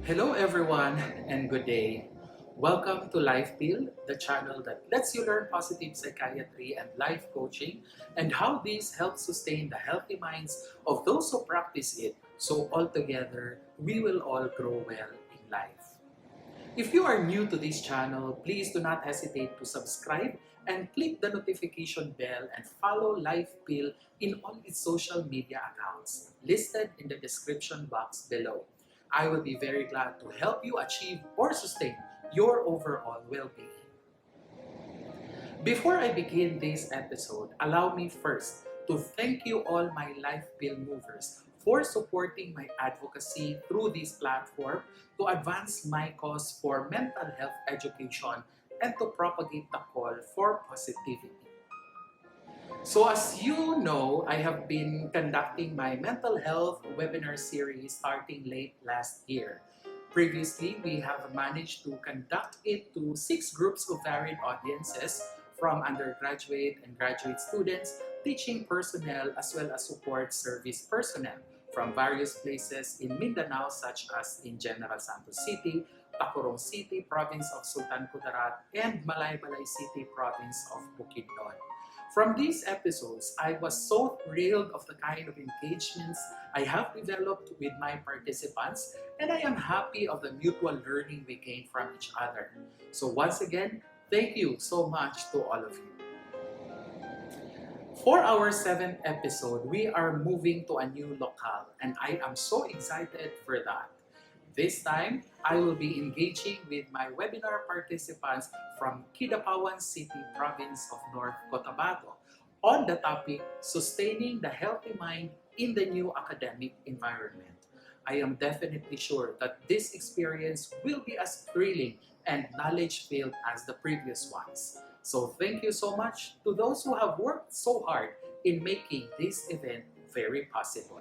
Hello everyone and good day. Welcome to LifePill, the channel that lets you learn positive psychiatry and life coaching and how these help sustain the healthy minds of those who practice it so altogether we will all grow well in life. If you are new to this channel, please do not hesitate to subscribe and click the notification bell and follow LifePill in all its social media accounts listed in the description box below. I will be very glad to help you achieve or sustain your overall well-being. Before I begin this episode, allow me first to thank you all my LifePill movers for supporting my advocacy through this platform to advance my cause for mental health education and to propagate the call for positivity. So as you know, I have been conducting my mental health webinar series starting late last year. Previously, we have managed to conduct it to 6 groups of varied audiences from undergraduate and graduate students, teaching personnel, as well as support service personnel from various places in Mindanao such as in General Santos City, Tacurong City, Province of Sultan Kudarat, and Malaybalay City, Province of Bukidnon. From these episodes, I was so thrilled of the kind of engagements I have developed with my participants, and I am happy of the mutual learning we gain from each other. So once again, thank you so much to all of you. For our 7th episode, we are moving to a new locale, and I am so excited for that. This time, I will be engaging with my webinar participants from Kidapawan City, Province of North Cotabato, on the topic Sustaining the Healthy Mind in the New Academic Environment. I am definitely sure that this experience will be as thrilling and knowledge-filled as the previous ones. So thank you so much to those who have worked so hard in making this event very possible.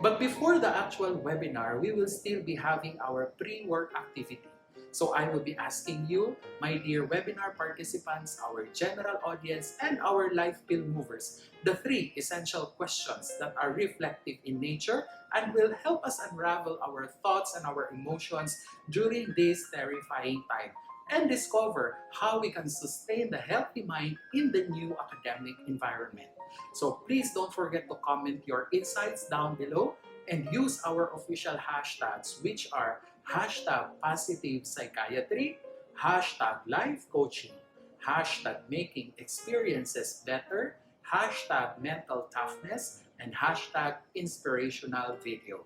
But before the actual webinar, we will still be having our pre-work activity. So I will be asking you, my dear webinar participants, our general audience, and our LifePill movers, the 3 essential questions that are reflective in nature and will help us unravel our thoughts and our emotions during this terrifying time and discover how we can sustain the healthy mind in the new academic environment. So please don't forget to comment your insights down below and use our official hashtags, which are hashtag positive psychiatry, hashtag life coaching, hashtag making experiences better, hashtag mental toughness, and hashtag inspirational video.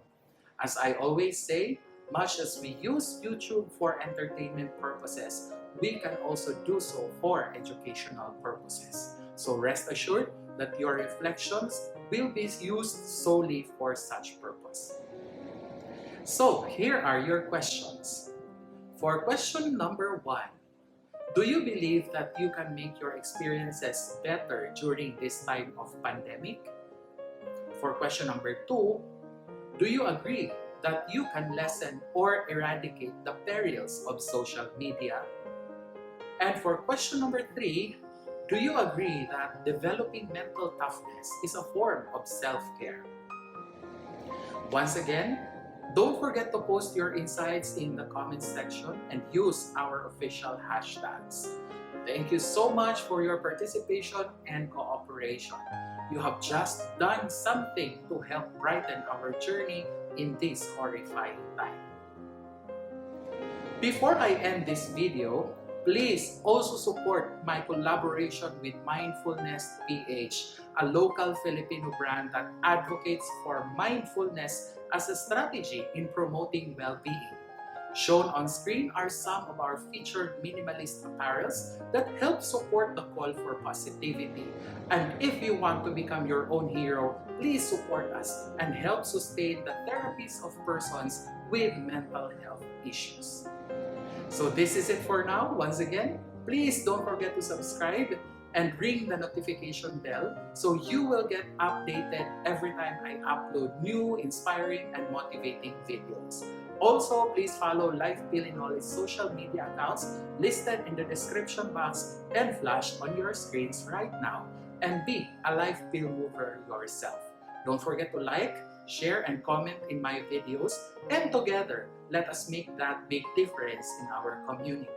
As I always say, much as we use YouTube for entertainment purposes, we can also do so for educational purposes. So rest assured that your reflections will be used solely for such purpose. So here are your questions. For question number 1, do you believe that you can make your experiences better during this time of pandemic? For question number 2, do you agree that you can lessen or eradicate the perils of social media? And for question number 3, do you agree that developing mental toughness is a form of self-care? Once again, don't forget to post your insights in the comments section and use our official hashtags. Thank you so much for your participation and cooperation. You have just done something to help brighten our journey in this horrifying time. Before I end this video, please also support my collaboration with Mindfulness PH, a local Filipino brand that advocates for mindfulness as a strategy in promoting well-being. Shown on screen are some of our featured minimalist apparels that help support the call for positivity. And if you want to become your own hero, please support us and help sustain the therapies of persons with mental health issues. So this is it for now. Once again, please don't forget to subscribe and ring the notification bell so you will get updated every time I upload new, inspiring, and motivating videos. Also, please follow LifePill in all its social media accounts listed in the description box and flashed on your screens right now. And be a LifePill mover yourself. Don't forget to like, share and comment in my videos, and together, let us make that big difference in our community.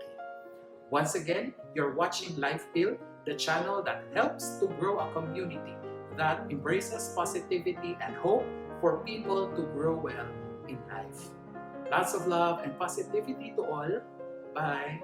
Once again, you're watching LifePill, the channel that helps to grow a community that embraces positivity and hope for people to grow well in life. Lots of love and positivity to all. Bye!